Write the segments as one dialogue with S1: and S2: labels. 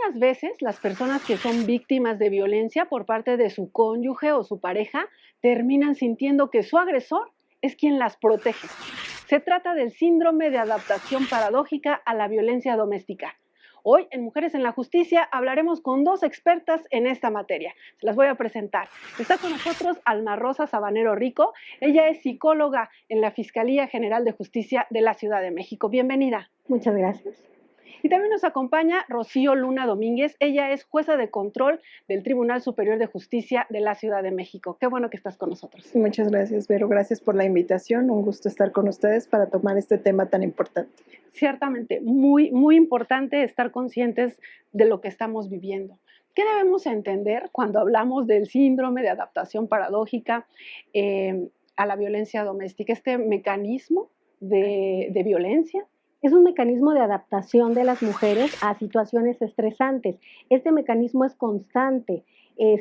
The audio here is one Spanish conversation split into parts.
S1: Muchas veces las personas que son víctimas de violencia por parte de su cónyuge o su pareja terminan sintiendo que su agresor es quien las protege. Se trata del síndrome de adaptación paradójica a la violencia doméstica. Hoy en Mujeres en la Justicia hablaremos con dos expertas en esta materia. Se las voy a presentar. Está con nosotros Alma Rosa Sabanero Rico. Ella es psicóloga en la Fiscalía General de Justicia de la Ciudad de México. Bienvenida.
S2: Muchas gracias.
S1: Y también nos acompaña Rocío Luna Domínguez. Ella es jueza de control del Tribunal Superior de Justicia de la Ciudad de México. Qué bueno que estás con nosotros.
S3: Muchas gracias, Vero. Gracias por la invitación. Un gusto estar con ustedes para tomar este tema tan importante.
S1: Ciertamente, muy importante estar conscientes de lo que estamos viviendo. ¿Qué debemos entender cuando hablamos del síndrome de adaptación paradójica a la violencia doméstica? ¿Este mecanismo de violencia?
S2: Es un mecanismo de adaptación de las mujeres a situaciones estresantes. Este mecanismo es constante.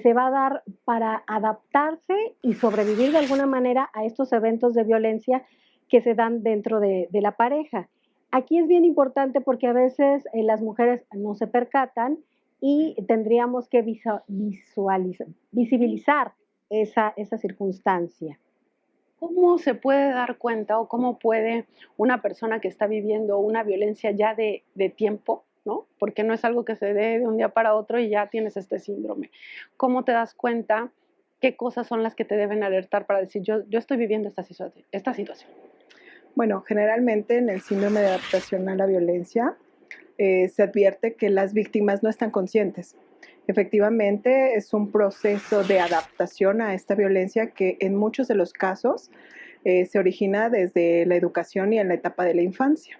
S2: Se va a dar para adaptarse y sobrevivir de alguna manera a estos eventos de violencia que se dan dentro de la pareja. Aquí es bien importante porque a veces las mujeres no se percatan y tendríamos que visibilizar esa circunstancia.
S1: ¿Cómo se puede dar cuenta o cómo puede una persona que está viviendo una violencia ya de tiempo, ¿no? Porque no es algo que se dé de un día para otro y ya tienes este síndrome? ¿Cómo te das cuenta qué cosas son las que te deben alertar para decir yo estoy viviendo esta situación?
S3: Bueno, generalmente en el síndrome de adaptación a la violencia se advierte que las víctimas no están conscientes. Efectivamente, es un proceso de adaptación a esta violencia que en muchos de los casos se origina desde la educación y en la etapa de la infancia.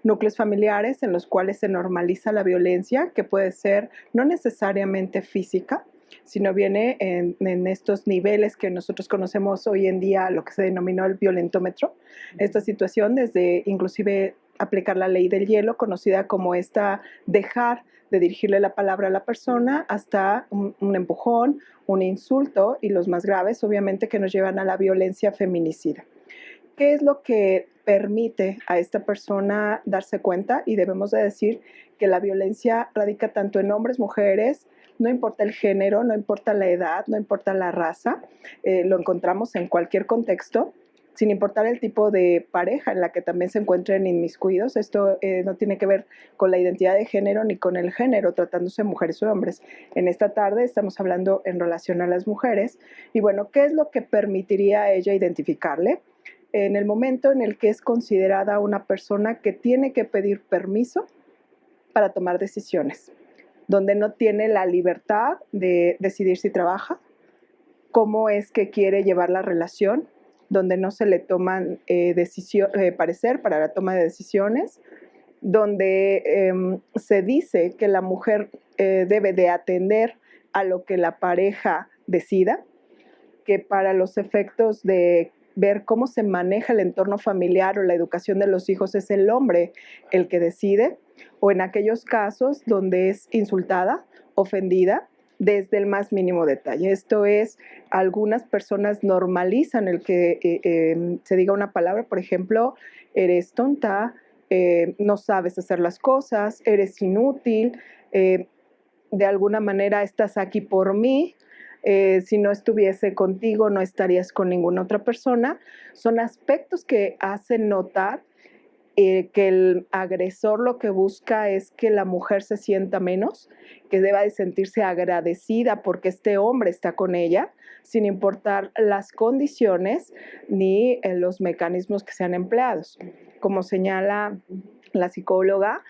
S3: Núcleos familiares en los cuales se normaliza la violencia, que puede ser no necesariamente física, sino viene en estos niveles que nosotros conocemos hoy en día, lo que se denominó el violentómetro. Esta situación desde inclusive aplicar la ley del hielo, conocida como dejar de dirigirle la palabra a la persona, hasta un empujón, un insulto y los más graves, obviamente, que nos llevan a la violencia feminicida. ¿Qué es lo que permite a esta persona darse cuenta? Y debemos de decir que la violencia radica tanto en hombres, mujeres, no importa el género, no importa la edad, no importa la raza, lo encontramos en cualquier contexto, sin importar el tipo de pareja en la que también se encuentren inmiscuidos. Esto no tiene que ver con la identidad de género ni con el género, tratándose de mujeres o hombres. En esta tarde estamos hablando en relación a las mujeres. Y bueno, ¿qué es lo que permitiría a ella identificarle? En el momento en el que es considerada una persona que tiene que pedir permiso para tomar decisiones, donde no tiene la libertad de decidir si trabaja, cómo es que quiere llevar la relación, donde no se le toman parecer para la toma de decisiones, donde se dice que la mujer debe de atender a lo que la pareja decida, que para los efectos de ver cómo se maneja el entorno familiar o la educación de los hijos es el hombre el que decide, o en aquellos casos donde es insultada, ofendida, desde el más mínimo detalle. Esto es, algunas personas normalizan el que se diga una palabra, por ejemplo, eres tonta, no sabes hacer las cosas, eres inútil, de alguna manera estás aquí por mí, si no estuviese contigo no estarías con ninguna otra persona. Son aspectos que hacen notar que el agresor lo que busca es que la mujer se sienta menos, que deba de sentirse agradecida porque este hombre está con ella, sin importar las condiciones ni los mecanismos que sean empleados. Como señala la psicóloga,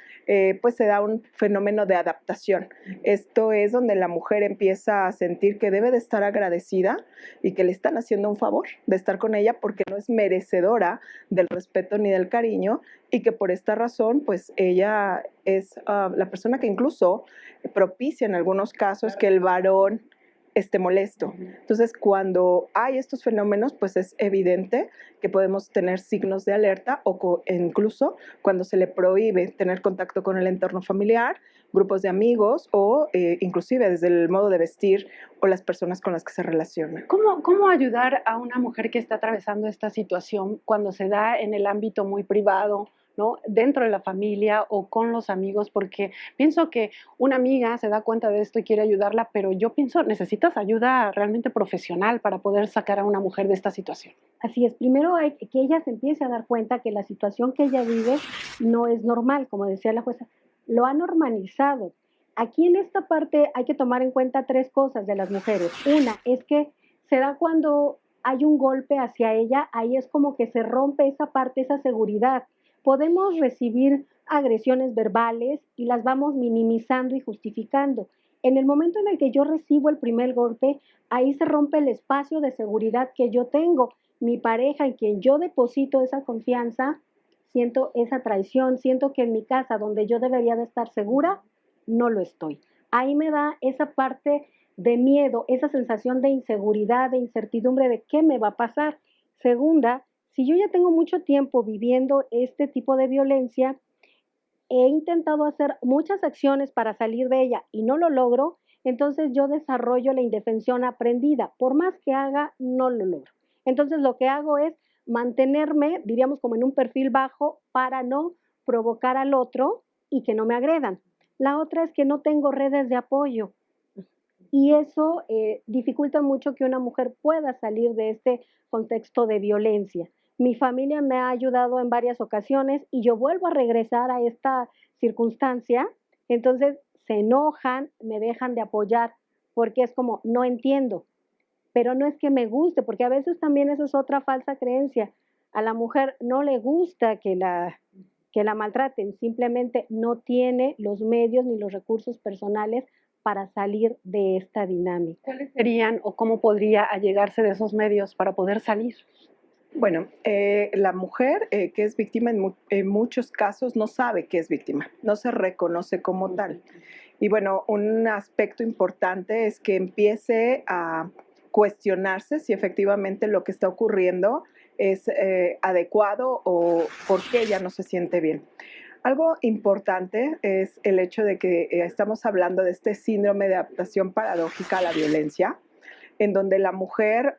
S3: pues se da un fenómeno de adaptación. Esto es donde la mujer empieza a sentir que debe de estar agradecida y que le están haciendo un favor de estar con ella porque no es merecedora del respeto ni del cariño, y que por esta razón pues ella es la persona que incluso propicia en algunos casos que el varón esté molesto. Entonces, cuando hay estos fenómenos, pues es evidente que podemos tener signos de alerta, o incluso cuando se le prohíbe tener contacto con el entorno familiar, grupos de amigos, o inclusive desde el modo de vestir o las personas con las que se relaciona.
S1: ¿Cómo ayudar a una mujer que está atravesando esta situación cuando se da en el ámbito muy privado, ¿no? Dentro de la familia o con los amigos, porque pienso que una amiga se da cuenta de esto y quiere ayudarla, pero yo pienso, necesitas ayuda realmente profesional para poder sacar a una mujer de esta situación.
S2: Así es, primero hay que ella se empiece a dar cuenta que la situación que ella vive no es normal, como decía la jueza, lo ha normalizado. Aquí en esta parte hay que tomar en cuenta tres cosas de las mujeres. Una es que se da cuando hay un golpe hacia ella, ahí es como que se rompe esa parte, esa seguridad. Podemos recibir agresiones verbales y las vamos minimizando y justificando. En el momento en el que yo recibo el primer golpe, ahí se rompe el espacio de seguridad que yo tengo. Mi pareja en quien yo deposito esa confianza, siento esa traición, siento que en mi casa donde yo debería de estar segura, no lo estoy. Ahí me da esa parte de miedo, esa sensación de inseguridad, de incertidumbre de qué me va a pasar. Segunda, si yo ya tengo mucho tiempo viviendo este tipo de violencia, he intentado hacer muchas acciones para salir de ella y no lo logro, entonces yo desarrollo la indefensión aprendida. Por más que haga, no lo logro. Entonces lo que hago es mantenerme, diríamos, como en un perfil bajo para no provocar al otro y que no me agredan. La otra es que no tengo redes de apoyo y eso dificulta mucho que una mujer pueda salir de este contexto de violencia. Mi familia me ha ayudado en varias ocasiones y yo vuelvo a regresar a esta circunstancia, entonces se enojan, me dejan de apoyar porque es como, no entiendo, pero no es que me guste, porque a veces también esa es otra falsa creencia. A la mujer no le gusta que la maltraten, simplemente no tiene los medios ni los recursos personales para salir de esta dinámica.
S1: ¿Cuáles serían o cómo podría allegarse de esos medios para poder salir?
S3: Bueno, la mujer que es víctima en muchos casos no sabe que es víctima, no se reconoce como tal. Y bueno, un aspecto importante es que empiece a cuestionarse si efectivamente lo que está ocurriendo es adecuado o por qué ella no se siente bien. Algo importante es el hecho de que estamos hablando de este síndrome de adaptación paradójica a la violencia, en donde la mujer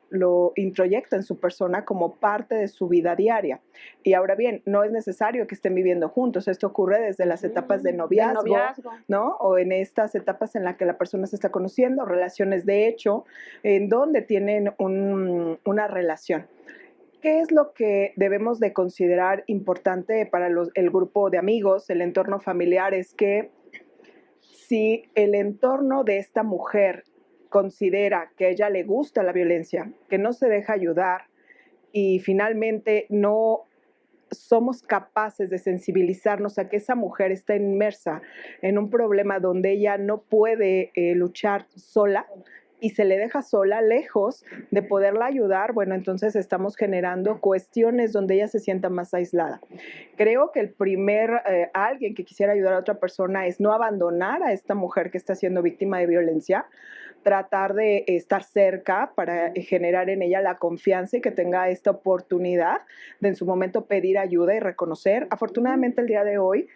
S3: lo introyecta en su persona como parte de su vida diaria. Y ahora bien, no es necesario que estén viviendo juntos. Esto ocurre desde las etapas de noviazgo, ¿no? O en estas etapas en las que la persona se está conociendo, relaciones de hecho, en donde tienen una relación. ¿Qué es lo que debemos de considerar importante para el grupo de amigos, el entorno familiar? Es que si el entorno de esta mujer considera que a ella le gusta la violencia, que no se deja ayudar y finalmente no somos capaces de sensibilizarnos a que esa mujer está inmersa en un problema donde ella no puede luchar sola y se le deja sola, lejos de poderla ayudar, bueno, entonces estamos generando cuestiones donde ella se sienta más aislada. Creo que el primer alguien que quisiera ayudar a otra persona es no abandonar a esta mujer que está siendo víctima de violencia, tratar de estar cerca para generar en ella la confianza y que tenga esta oportunidad de en su momento pedir ayuda y reconocer. Afortunadamente el día de hoy,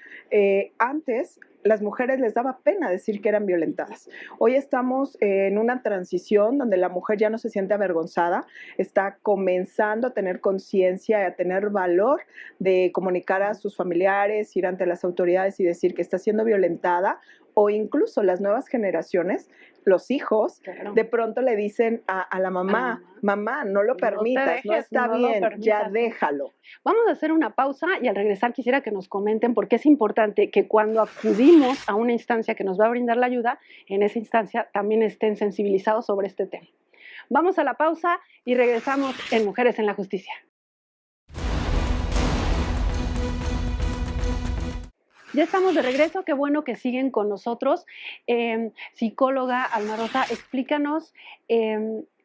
S3: antes las mujeres les daba pena decir que eran violentadas. Hoy estamos en una transición donde la mujer ya no se siente avergonzada, está comenzando a tener conciencia y a tener valor de comunicar a sus familiares, ir ante las autoridades y decir que está siendo violentada, o incluso las nuevas generaciones, los hijos, claro, de pronto le dicen a la mamá, mamá, no lo permitas, no está bien, ya déjalo.
S1: Vamos a hacer una pausa y al regresar quisiera que nos comenten porque es importante que cuando acudimos a una instancia que nos va a brindar la ayuda, en esa instancia también estén sensibilizados sobre este tema. Vamos a la pausa y regresamos en Mujeres en la Justicia. Ya estamos de regreso, qué bueno que siguen con nosotros. Psicóloga Alma Rosa, explícanos,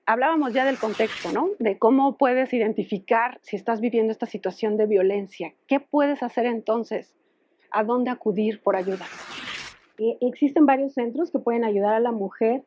S1: hablábamos ya del contexto, ¿no? De cómo puedes identificar si estás viviendo esta situación de violencia. ¿Qué puedes hacer entonces? ¿A dónde acudir por ayuda?
S2: Existen varios centros que pueden ayudar a la mujer,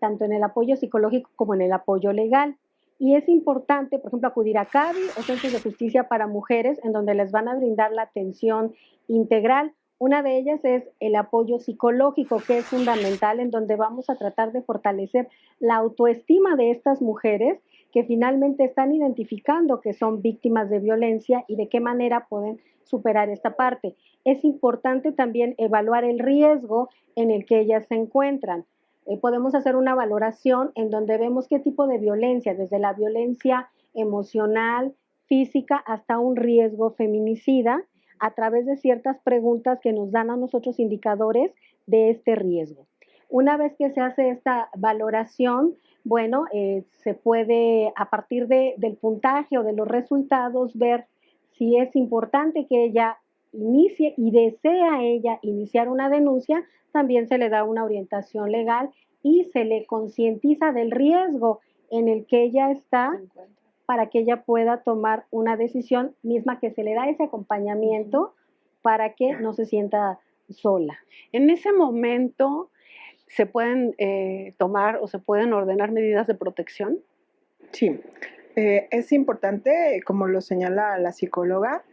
S2: tanto en el apoyo psicológico como en el apoyo legal. Y es importante, por ejemplo, acudir a CABI o Centros de Justicia para Mujeres, en donde les van a brindar la atención integral. Una de ellas es el apoyo psicológico, que es fundamental, en donde vamos a tratar de fortalecer la autoestima de estas mujeres, que finalmente están identificando que son víctimas de violencia y de qué manera pueden superar esta parte. Es importante también evaluar el riesgo en el que ellas se encuentran. Podemos hacer una valoración en donde vemos qué tipo de violencia, desde la violencia emocional, física, hasta un riesgo feminicida, a través de ciertas preguntas que nos dan a nosotros indicadores de este riesgo. Una vez que se hace esta valoración, bueno, se puede a partir del puntaje o de los resultados ver si es importante que ella inicie y desea ella iniciar una denuncia. También se le da una orientación legal y se le concientiza del riesgo en el que ella está para que ella pueda tomar una decisión misma, que se le da ese acompañamiento para que no se sienta sola.
S1: En ese momento, ¿se pueden tomar o se pueden ordenar medidas de protección?
S3: Sí, es importante, como lo señala la psicóloga,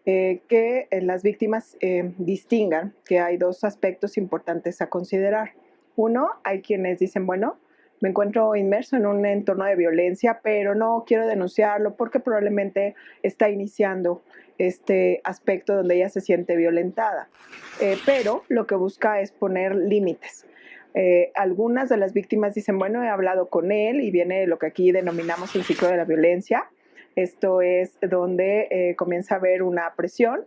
S3: que las víctimas distingan que hay dos aspectos importantes a considerar. Uno, hay quienes dicen, bueno, me encuentro inmerso en un entorno de violencia, pero no quiero denunciarlo porque probablemente está iniciando este aspecto donde ella se siente violentada. Pero lo que busca es poner límites. Algunas de las víctimas dicen, bueno, he hablado con él, y viene lo que aquí denominamos el ciclo de la violencia. Esto es donde comienza a haber una presión,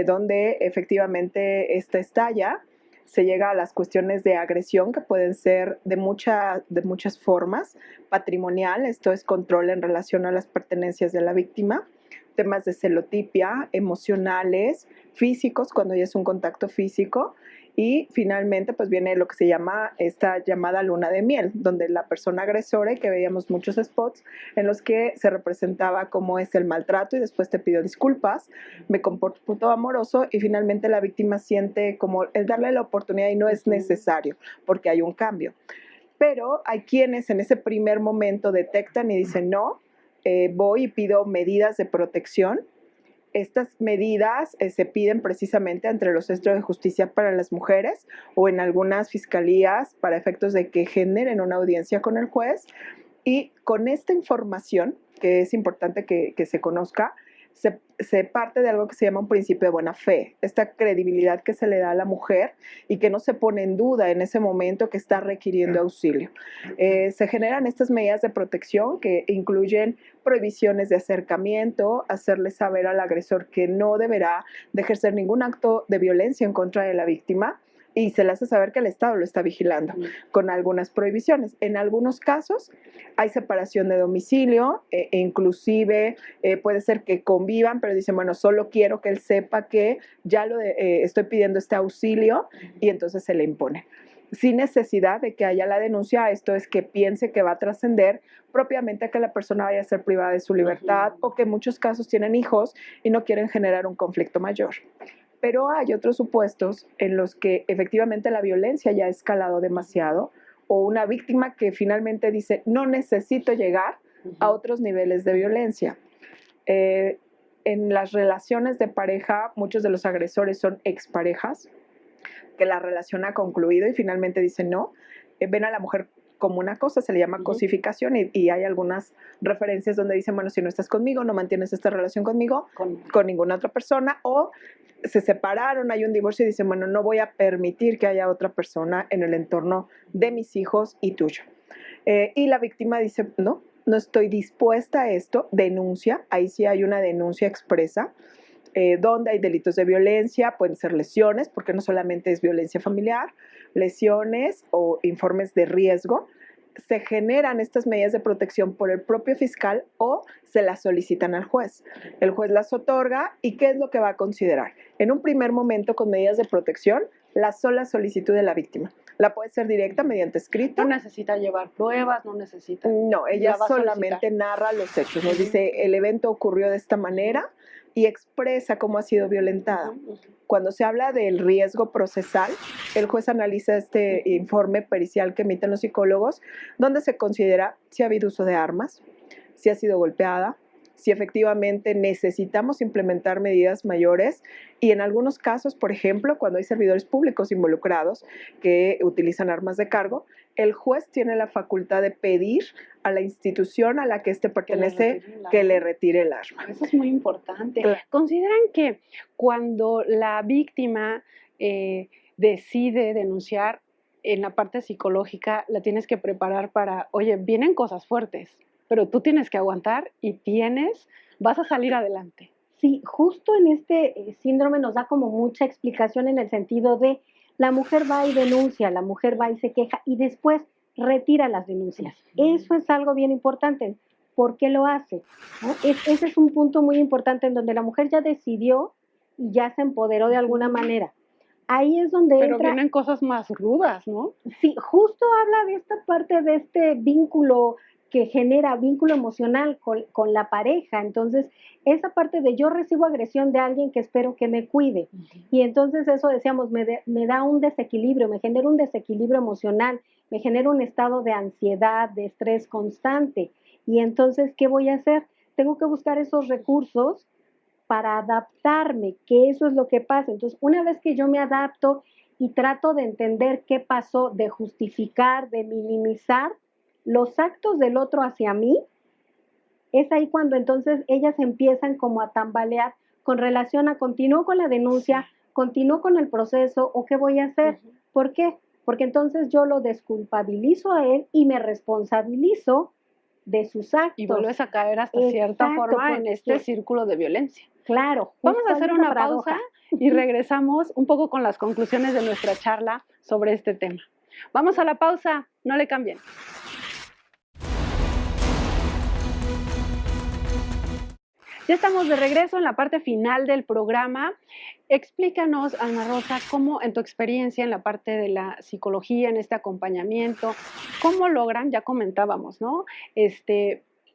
S3: donde efectivamente esta estalla, se llega a las cuestiones de agresión, que pueden ser de muchas formas. Patrimonial, esto es control en relación a las pertenencias de la víctima. Temas de celotipia, emocionales, físicos, cuando ya es un contacto físico. Y finalmente pues viene lo que se llama esta llamada luna de miel, donde la persona agresora, y que veíamos muchos spots en los que se representaba cómo es el maltrato y después te pido disculpas, me comporto amoroso, y finalmente la víctima siente como el darle la oportunidad y no es necesario porque hay un cambio. Pero hay quienes en ese primer momento detectan y dicen no, voy y pido medidas de protección. Estas medidas se piden precisamente entre los centros de justicia para las mujeres o en algunas fiscalías para efectos de que generen una audiencia con el juez. Y con esta información, que es importante que se conozca, se parte de algo que se llama un principio de buena fe, esta credibilidad que se le da a la mujer y que no se pone en duda en ese momento que está requiriendo auxilio. Se generan estas medidas de protección que incluyen prohibiciones de acercamiento, hacerle saber al agresor que no deberá de ejercer ningún acto de violencia en contra de la víctima, y se le hace saber que el Estado lo está vigilando con algunas prohibiciones. En algunos casos hay separación de domicilio, inclusive puede ser que convivan, pero dicen, bueno, solo quiero que él sepa que ya estoy pidiendo este auxilio, y entonces se le impone. Sin necesidad de que haya la denuncia, esto es que piense que va a trascender propiamente a que la persona vaya a ser privada de su libertad, o que en muchos casos tienen hijos y no quieren generar un conflicto mayor. Pero hay otros supuestos en los que efectivamente la violencia ya ha escalado demasiado, o una víctima que finalmente dice, no necesito llegar a otros niveles de violencia. En las relaciones de pareja, muchos de los agresores son exparejas, que la relación ha concluido y finalmente dicen no, ven a la mujer como una cosa, se le llama cosificación, y hay algunas referencias donde dicen, bueno, si no estás conmigo, no mantienes esta relación conmigo, con ninguna otra persona, o se separaron, hay un divorcio y dicen, bueno, no voy a permitir que haya otra persona en el entorno de mis hijos y tuyo. Y la víctima dice, no estoy dispuesta a esto, denuncia, ahí sí hay una denuncia expresa, donde hay delitos de violencia, pueden ser lesiones, porque no solamente es violencia familiar, lesiones o informes de riesgo. Se generan estas medidas de protección por el propio fiscal o se las solicitan al juez. El juez las otorga, y ¿qué es lo que va a considerar? En un primer momento, con medidas de protección, la sola solicitud de la víctima. La puede ser directa mediante escrito.
S1: No necesita llevar pruebas, no necesita.
S3: No, ella solamente narra los hechos. Nos dice, el evento ocurrió de esta manera, y expresa cómo ha sido violentada. Cuando se habla del riesgo procesal, el juez analiza este informe pericial que emiten los psicólogos, donde se considera si ha habido uso de armas, si ha sido golpeada, si efectivamente necesitamos implementar medidas mayores y en algunos casos, por ejemplo, cuando hay servidores públicos involucrados que utilizan armas de cargo, el juez tiene la facultad de pedir a la institución a la que éste pertenece que le retire el arma.
S1: Eso es muy importante.
S3: Claro.
S1: ¿Consideran que cuando la víctima decide denunciar, en la parte psicológica la tienes que preparar para, oye, vienen cosas fuertes, pero tú tienes que aguantar y vas a salir adelante?
S2: Sí, justo en este síndrome nos da como mucha explicación en el sentido de la mujer va y denuncia, la mujer va y se queja y después retira las denuncias. Eso es algo bien importante. ¿Por qué lo hace? ¿No? Ese es un punto muy importante en donde la mujer ya decidió y ya se empoderó de alguna manera. Ahí es donde
S1: Pero
S2: entra...
S1: vienen cosas más rudas, ¿no?
S2: Sí, justo habla de esta parte de este vínculo que genera vínculo emocional con la pareja. Entonces, esa parte de yo recibo agresión de alguien que espero que me cuide. Y entonces eso decíamos, me da un desequilibrio, me genera un desequilibrio emocional, me genera un estado de ansiedad, de estrés constante. Y entonces, ¿qué voy a hacer? Tengo que buscar esos recursos para adaptarme, que eso es lo que pasa. Entonces, una vez que yo me adapto y trato de entender qué pasó, de justificar, de minimizar los actos del otro hacia mí, es ahí cuando entonces ellas empiezan como a tambalear con relación a continúo con la denuncia, continúo con el proceso o qué voy a hacer. ¿Por qué? Porque entonces yo lo desculpabilizo a él y me responsabilizo de sus actos.
S1: Y vuelves a caer hasta cierta forma en este círculo de violencia.
S2: Claro.
S1: Vamos a hacer una pausa y regresamos un poco con las conclusiones de nuestra charla sobre este tema. Vamos a la pausa, no le cambien. Ya estamos de regreso en la parte final del programa. Explícanos, Alma Rosa, cómo en tu experiencia en la parte de la psicología, en este acompañamiento, cómo logran, ya comentábamos, ¿no?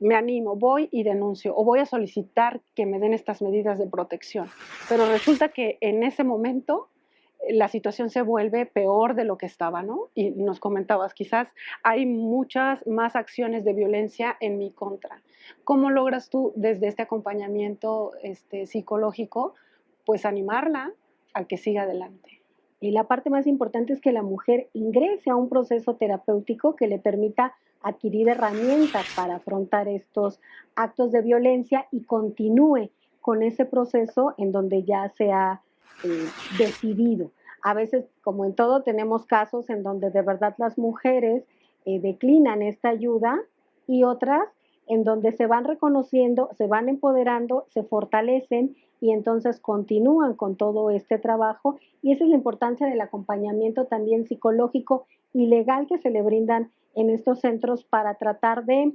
S1: Me animo, voy y denuncio o voy a solicitar que me den estas medidas de protección. Pero resulta que en ese momento la situación se vuelve peor de lo que estaba, ¿no? Y nos comentabas, quizás hay muchas más acciones de violencia en mi contra. ¿Cómo logras tú desde este acompañamiento psicológico, pues animarla a que siga adelante?
S2: Y la parte más importante es que la mujer ingrese a un proceso terapéutico que le permita adquirir herramientas para afrontar estos actos de violencia y continúe con ese proceso en donde ya se ha decidido. A veces, como en todo, tenemos casos en donde de verdad las mujeres declinan esta ayuda y otras en donde se van reconociendo, se van empoderando, se fortalecen y entonces continúan con todo este trabajo. Y esa es la importancia del acompañamiento también psicológico y legal que se le brindan en estos centros para tratar de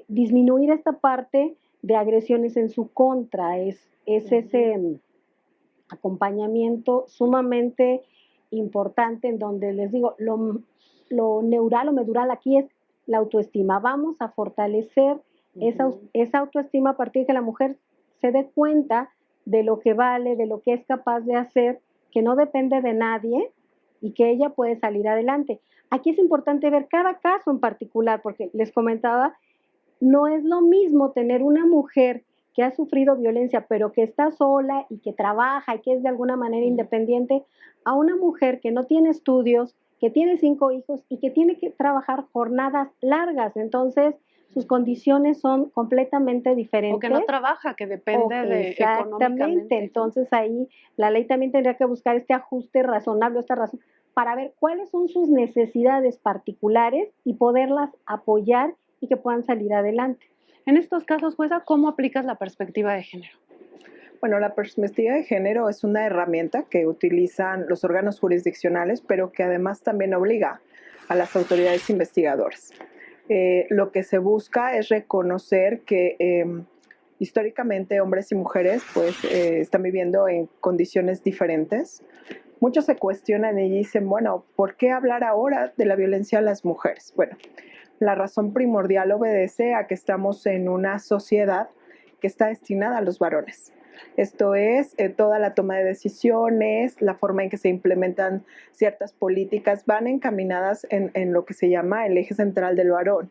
S2: disminuir esta parte de agresiones en su contra. Es ese acompañamiento sumamente importante en donde les digo, lo neural o medural aquí es la autoestima. Vamos a fortalecer esa autoestima a partir de que la mujer se dé cuenta de lo que vale, de lo que es capaz de hacer, que no depende de nadie y que ella puede salir adelante. Aquí es importante ver cada caso en particular, porque les comentaba, no es lo mismo tener una mujer que ha sufrido violencia, pero que está sola y que trabaja y que es de alguna manera independiente, a una mujer que no tiene estudios, que tiene 5 hijos y que tiene que trabajar jornadas largas. Entonces, sus condiciones son completamente diferentes.
S1: O que no trabaja, que depende de
S2: exactamente. Entonces, ahí la ley también tendría que buscar este ajuste razonable, esta razón, para ver cuáles son sus necesidades particulares y poderlas apoyar y que puedan salir adelante.
S1: En estos casos, jueza, ¿cómo aplicas la perspectiva de género?
S3: Bueno, la perspectiva de género es una herramienta que utilizan los órganos jurisdiccionales, pero que además también obliga a las autoridades investigadoras. Lo que se busca es reconocer que históricamente hombres y mujeres pues, están viviendo en condiciones diferentes. Muchos se cuestionan y dicen, bueno, ¿por qué hablar ahora de la violencia a las mujeres? Bueno, la razón primordial obedece a que estamos en una sociedad que está destinada a los varones. Esto es, toda la toma de decisiones, la forma en que se implementan ciertas políticas van encaminadas en lo que se llama el eje central del varón.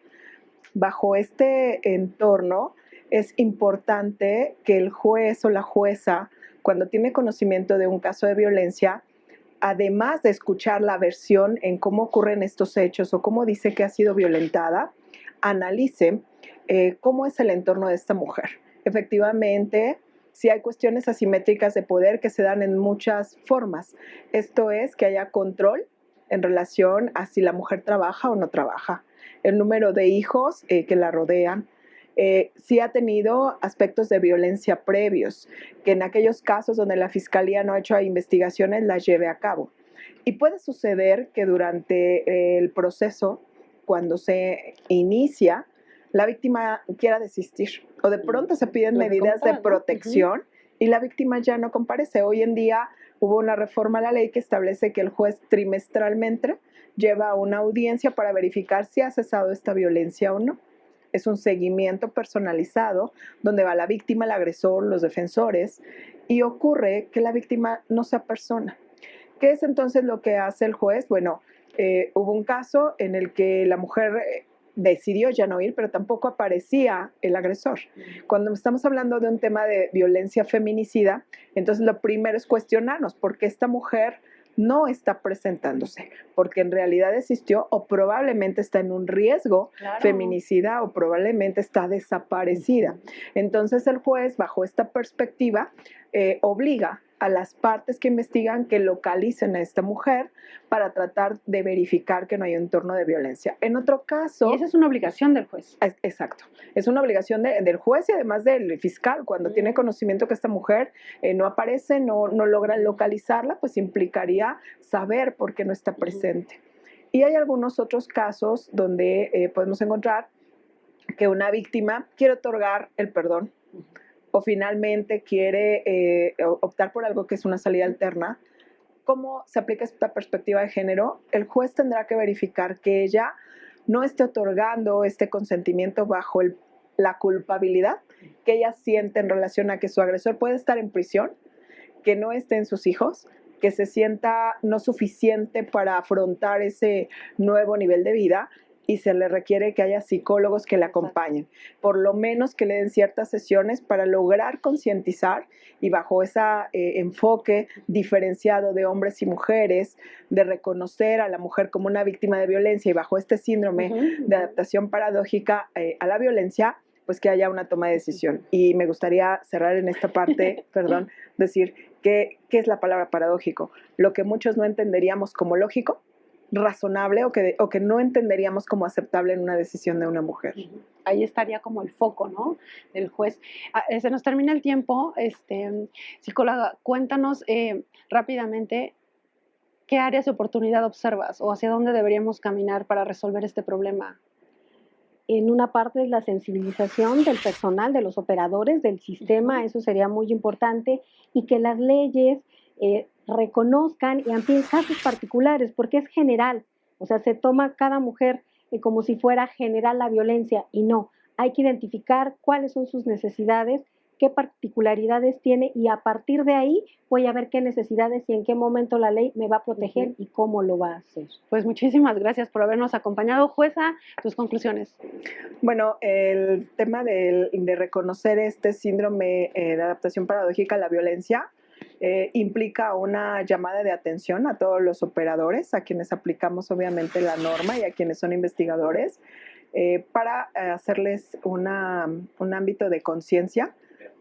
S3: Bajo este entorno, es importante que el juez o la jueza, cuando tiene conocimiento de un caso de violencia, además de escuchar la versión en cómo ocurren estos hechos o cómo dice que ha sido violentada, analice cómo es el entorno de esta mujer. Efectivamente, si hay cuestiones asimétricas de poder que se dan en muchas formas. Esto es que haya control en relación a si la mujer trabaja o no trabaja, el número de hijos que la rodean, si ha tenido aspectos de violencia previos, que en aquellos casos donde la fiscalía no ha hecho investigaciones las lleve a cabo. Y puede suceder que durante el proceso, cuando se inicia, la víctima quiera desistir o de pronto se piden medidas de protección y la víctima ya no comparece. Hoy en día hubo una reforma a la ley que establece que el juez trimestralmente lleva una audiencia para verificar si ha cesado esta violencia o no. Es un seguimiento personalizado donde va la víctima, el agresor, los defensores, y ocurre que la víctima no se apersona. ¿Qué es entonces lo que hace el juez? Bueno, hubo un caso en el que la mujer decidió ya no ir, pero tampoco aparecía el agresor. Cuando estamos hablando de un tema de violencia feminicida, entonces lo primero es cuestionarnos por qué esta mujer no está presentándose, porque en realidad existió o probablemente está en un riesgo feminicida o probablemente está desaparecida. Entonces el juez, bajo esta perspectiva, obliga a las partes que investigan que localicen a esta mujer para tratar de verificar que no hay un entorno de violencia. En otro caso...
S1: Y esa es una obligación del juez.
S3: Exacto. Es una obligación del juez y además del fiscal. Cuando tiene conocimiento que esta mujer no aparece, no logra localizarla, pues implicaría saber por qué no está presente. Y hay algunos otros casos donde podemos encontrar que una víctima quiere otorgar el perdón o finalmente quiere optar por algo que es una salida alterna. ¿Cómo se aplica esta perspectiva de género? El juez tendrá que verificar que ella no esté otorgando este consentimiento bajo la culpabilidad que ella siente en relación a que su agresor puede estar en prisión, que no estén sus hijos, que se sienta no suficiente para afrontar ese nuevo nivel de vida, y se le requiere que haya psicólogos que la acompañen, por lo menos que le den ciertas sesiones para lograr concientizar y bajo ese enfoque diferenciado de hombres y mujeres, de reconocer a la mujer como una víctima de violencia y bajo este síndrome de adaptación paradójica a la violencia, pues que haya una toma de decisión. Y me gustaría cerrar en esta parte, perdón, decir ¿qué es la palabra paradójico? Lo que muchos no entenderíamos como lógico, razonable o que no entenderíamos como aceptable en una decisión de una mujer.
S1: Ahí estaría como el foco, ¿no?, del juez. Se nos termina el tiempo. Psicóloga, cuéntanos rápidamente qué áreas de oportunidad observas o hacia dónde deberíamos caminar para resolver este problema.
S2: En una parte es la sensibilización del personal, de los operadores del sistema, eso sería muy importante, y que las leyes reconozcan y amplíen casos particulares, porque es general, o sea, se toma cada mujer como si fuera general la violencia, y no, hay que identificar cuáles son sus necesidades, qué particularidades tiene, y a partir de ahí voy a ver qué necesidades y en qué momento la ley me va a proteger y cómo lo va a hacer.
S1: Pues muchísimas gracias por habernos acompañado. Jueza, tus conclusiones.
S3: Bueno, el tema de reconocer este síndrome de adaptación paradójica a la violencia implica una llamada de atención a todos los operadores, a quienes aplicamos obviamente la norma y a quienes son investigadores, para hacerles un ámbito de conciencia,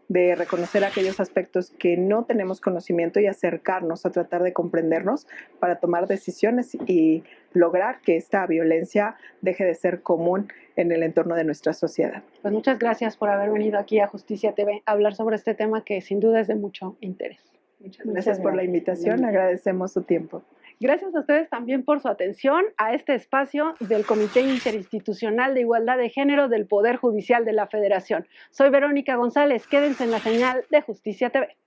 S3: de reconocer aquellos aspectos que no tenemos conocimiento y acercarnos a tratar de comprendernos para tomar decisiones y lograr que esta violencia deje de ser común en el entorno de nuestra sociedad.
S1: Pues muchas gracias por haber venido aquí a Justicia TV a hablar sobre este tema que sin duda es de mucho interés.
S3: Muchas gracias por la invitación, agradecemos su tiempo.
S1: Gracias a ustedes también por su atención a este espacio del Comité Interinstitucional de Igualdad de Género del Poder Judicial de la Federación. Soy Verónica González, quédense en la señal de Justicia TV.